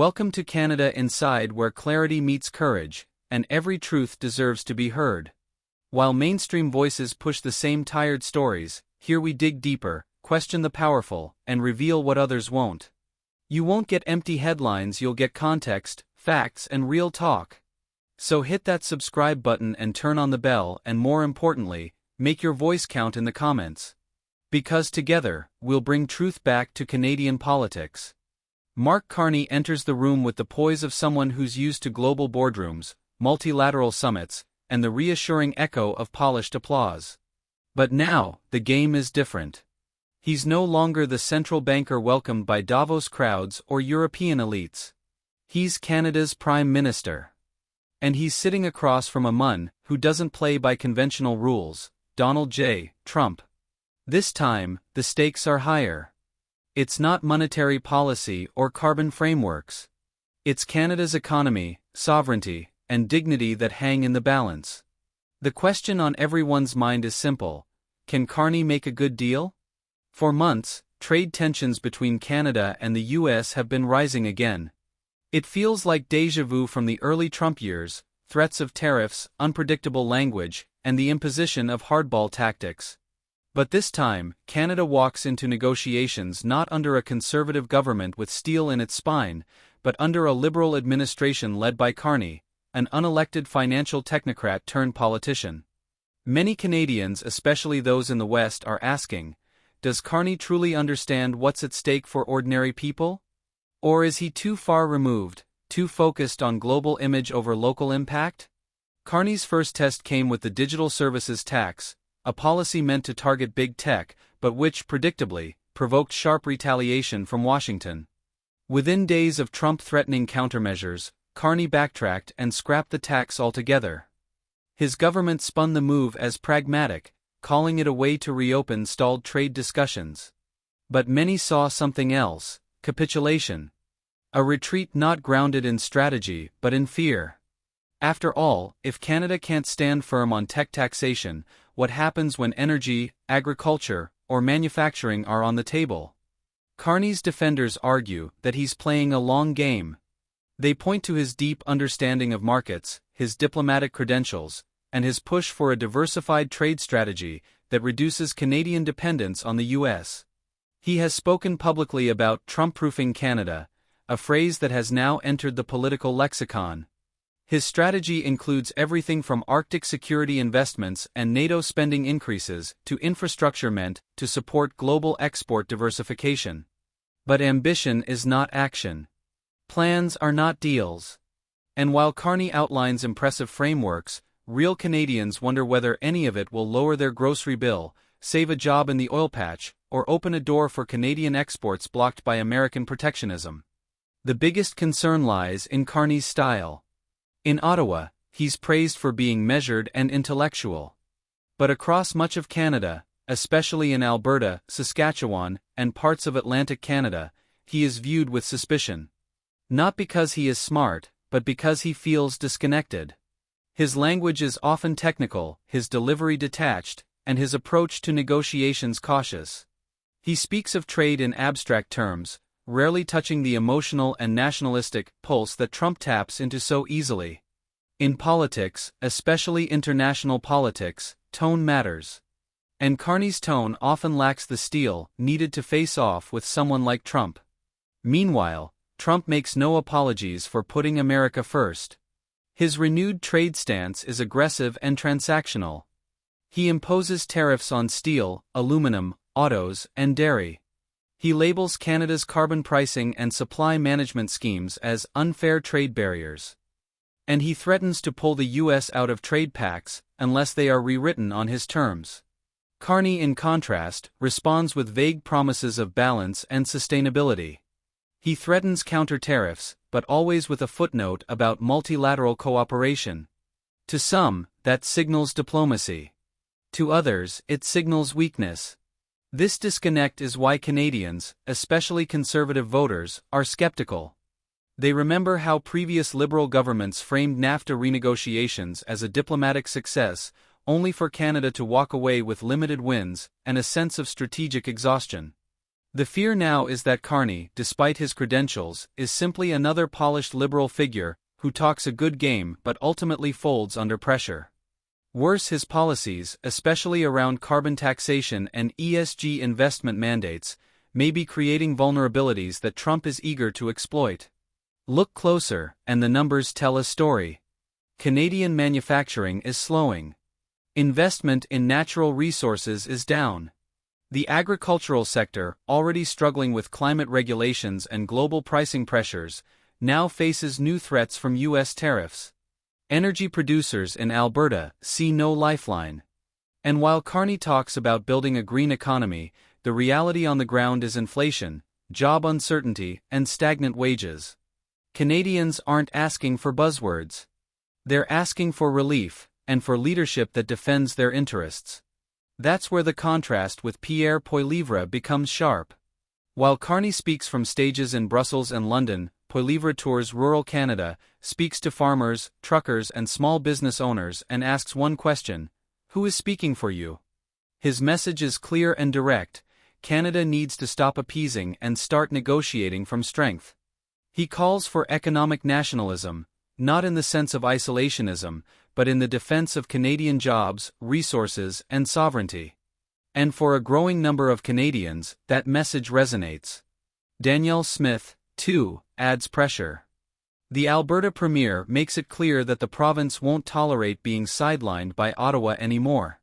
Welcome to Canada Inside, where clarity meets courage, and every truth deserves to be heard. While mainstream voices push the same tired stories, here we dig deeper, question the powerful, and reveal what others won't. You won't get empty headlines, you'll get context, facts, and real talk. So hit that subscribe button and turn on the bell, and more importantly, make your voice count in the comments. Because together, we'll bring truth back to Canadian politics. Mark Carney enters the room with the poise of someone who's used to global boardrooms, multilateral summits, and the reassuring echo of polished applause. But now, the game is different. He's no longer the central banker welcomed by Davos crowds or European elites. He's Canada's Prime Minister. And he's sitting across from a man who doesn't play by conventional rules, Donald J. Trump. This time, the stakes are higher. It's not monetary policy or carbon frameworks. It's Canada's economy, sovereignty, and dignity that hang in the balance. The question on everyone's mind is simple: can Carney make a good deal? For months, trade tensions between Canada and the US have been rising again. It feels like déjà vu from the early Trump years: threats of tariffs, unpredictable language, and the imposition of hardball tactics. But this time, Canada walks into negotiations not under a conservative government with steel in its spine, but under a liberal administration led by Carney, an unelected financial technocrat turned politician. Many Canadians, especially those in the West, are asking, does Carney truly understand what's at stake for ordinary people? Or is he too far removed, too focused on global image over local impact? Carney's first test came with the digital services tax, a policy meant to target big tech, but which, predictably, provoked sharp retaliation from Washington. Within days of Trump threatening countermeasures, Carney backtracked and scrapped the tax altogether. His government spun the move as pragmatic, calling it a way to reopen stalled trade discussions. But many saw something else: capitulation. A retreat not grounded in strategy but in fear. After all, if Canada can't stand firm on tech taxation, what happens when energy, agriculture, or manufacturing are on the table? Carney's defenders argue that he's playing a long game. They point to his deep understanding of markets, his diplomatic credentials, and his push for a diversified trade strategy that reduces Canadian dependence on the US. He has spoken publicly about Trump-proofing Canada, a phrase that has now entered the political lexicon. His strategy includes everything from Arctic security investments and NATO spending increases to infrastructure meant to support global export diversification. But ambition is not action. Plans are not deals. And while Carney outlines impressive frameworks, real Canadians wonder whether any of it will lower their grocery bill, save a job in the oil patch, or open a door for Canadian exports blocked by American protectionism. The biggest concern lies in Carney's style. In Ottawa, he's praised for being measured and intellectual. But across much of Canada, especially in Alberta, Saskatchewan, and parts of Atlantic Canada, he is viewed with suspicion. Not because he is smart, but because he feels disconnected. His language is often technical, his delivery detached, and his approach to negotiations cautious. He speaks of trade in abstract terms, rarely touching the emotional and nationalistic pulse that Trump taps into so easily. In politics, especially international politics, tone matters. And Carney's tone often lacks the steel needed to face off with someone like Trump. Meanwhile, Trump makes no apologies for putting America first. His renewed trade stance is aggressive and transactional. He imposes tariffs on steel, aluminum, autos, and dairy. He labels Canada's carbon pricing and supply management schemes as unfair trade barriers. And he threatens to pull the US out of trade pacts unless they are rewritten on his terms. Carney, in contrast, responds with vague promises of balance and sustainability. He threatens counter-tariffs, but always with a footnote about multilateral cooperation. To some, that signals diplomacy. To others, it signals weakness. This disconnect is why Canadians, especially conservative voters, are skeptical. They remember how previous Liberal governments framed NAFTA renegotiations as a diplomatic success, only for Canada to walk away with limited wins and a sense of strategic exhaustion. The fear now is that Carney, despite his credentials, is simply another polished liberal figure who talks a good game but ultimately folds under pressure. Worse, his policies, especially around carbon taxation and ESG investment mandates, may be creating vulnerabilities that Trump is eager to exploit. Look closer, and the numbers tell a story. Canadian manufacturing is slowing. Investment in natural resources is down. The agricultural sector, already struggling with climate regulations and global pricing pressures, now faces new threats from U.S. tariffs. Energy producers in Alberta see no lifeline. And while Carney talks about building a green economy, the reality on the ground is inflation, job uncertainty, and stagnant wages. Canadians aren't asking for buzzwords. They're asking for relief, and for leadership that defends their interests. That's where the contrast with Pierre Poilievre becomes sharp. While Carney speaks from stages in Brussels and London, Poilievre tours rural Canada, speaks to farmers, truckers and small business owners and asks one question: who is speaking for you? His message is clear and direct: Canada needs to stop appeasing and start negotiating from strength. He calls for economic nationalism, not in the sense of isolationism, but in the defense of Canadian jobs, resources, and sovereignty. And for a growing number of Canadians, that message resonates. Danielle Smith, too, adds pressure. The Alberta Premier makes it clear that the province won't tolerate being sidelined by Ottawa anymore.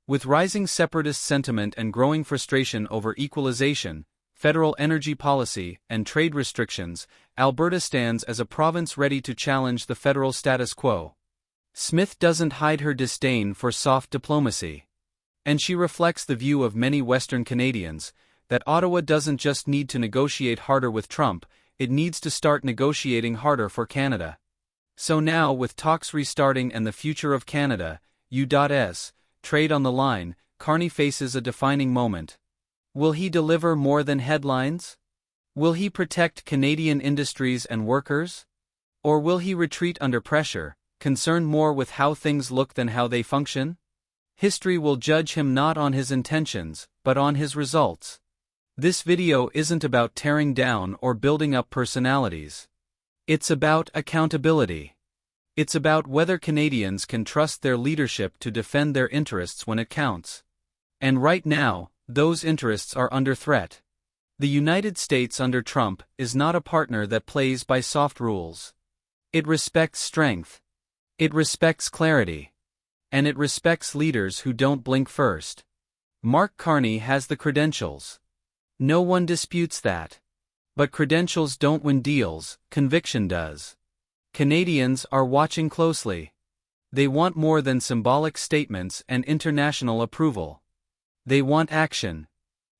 With rising separatist sentiment and growing frustration over equalization, federal energy policy, and trade restrictions, Alberta stands as a province ready to challenge the federal status quo. Smith doesn't hide her disdain for soft diplomacy. And she reflects the view of many Western Canadians, that Ottawa doesn't just need to negotiate harder with Trump, it needs to start negotiating harder for Canada. So now, with talks restarting and the future of Canada, U.S. trade on the line, Carney faces a defining moment. Will he deliver more than headlines? Will he protect Canadian industries and workers? Or will he retreat under pressure, concerned more with how things look than how they function? History will judge him not on his intentions, but on his results. This video isn't about tearing down or building up personalities. It's about accountability. It's about whether Canadians can trust their leadership to defend their interests when it counts. And right now, those interests are under threat. The United States under Trump is not a partner that plays by soft rules. It respects strength. It respects clarity. And it respects leaders who don't blink first. Mark Carney has the credentials. No one disputes that. But credentials don't win deals, conviction does. Canadians are watching closely. They want more than symbolic statements and international approval. They want action.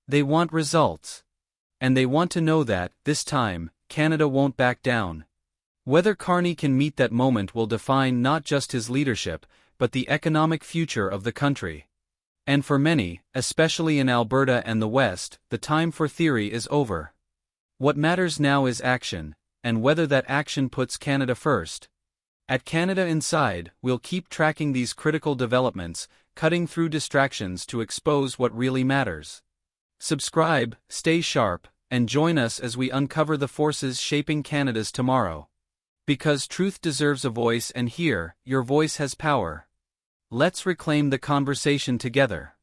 They want results. And they want to know that, this time, Canada won't back down. Whether Carney can meet that moment will define not just his leadership, but the economic future of the country. And for many, especially in Alberta and the West, the time for theory is over. What matters now is action, and whether that action puts Canada first. At Canada Inside, we'll keep tracking these critical developments, cutting through distractions to expose what really matters. Subscribe, stay sharp, and join us as we uncover the forces shaping Canada's tomorrow. Because truth deserves a voice, and here, your voice has power. Let's reclaim the conversation together.